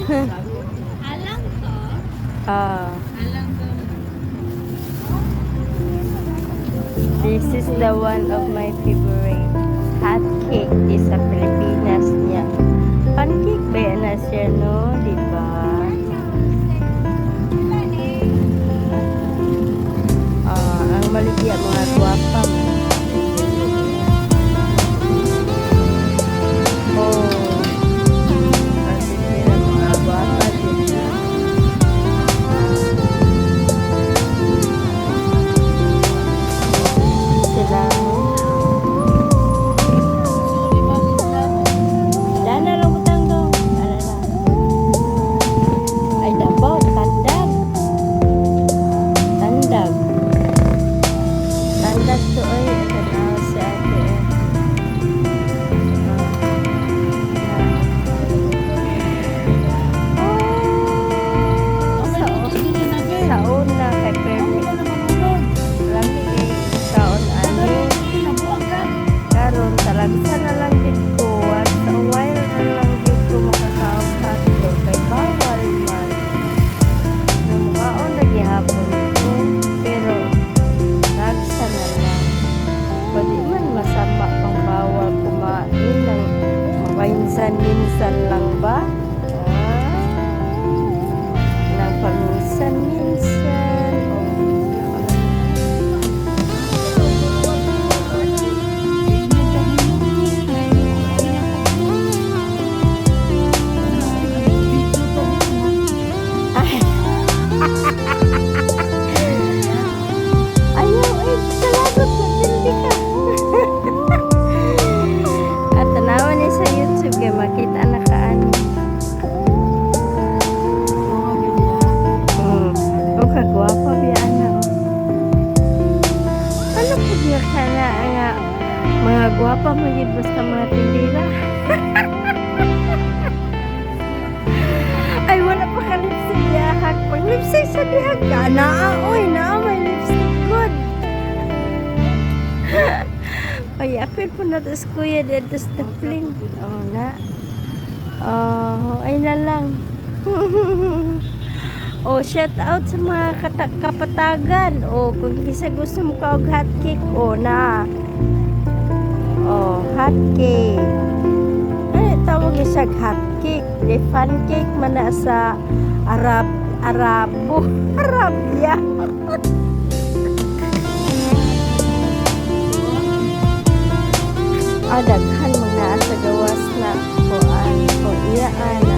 Alang to. Ah, Alang to. this is the one of my favorite. Hot cake is sa Pilipinas niya. Pancake ba yan na siya, no? Diba? Ang maligya mga guwapa mo. Oh. Kasi sila mga guwapa din. Sila. Dana lang butang dong. Ano na? Ay, dabaw. Tandag. Tandag. Tandag to ay. Ito na si ate. Sa una kay Permi. Lagi kay saon ani. Karon talagsa na lang din ko. At sa while na lang din ko makakausap ko. Kay bawal man. Namukaon na gihapon ko. Pero nagsa na lang. Pwede man masama pang bawal kumain ng mapainsan-minsan lang ba? Nang paminsan-minsan. Ayaw, salamat po, hindi ka. At tanawan niya sa YouTube kaya makita na kaan. Ang kagwapa biya na. Ano po niya ka na nga mga gwapa mo yun basta mga tindira. Ay, wala pa ka lipstick dihag. Pag lipstick sa dihag ka, oy, may lipstick good. Ay, apil po na tas kuya dito sa tapling. Oh, na. Oh, ay na lang. Oh, shout out sa mga kapatagan. Oh, kung isa gusto mo ka og hot cake, oh, na. Oh, hot cake. Ano tawag niya siya hot cake? De fan cake man na sa Arabo. Arabia. Daghan mga sa gawas na kuan. Kung iyaan na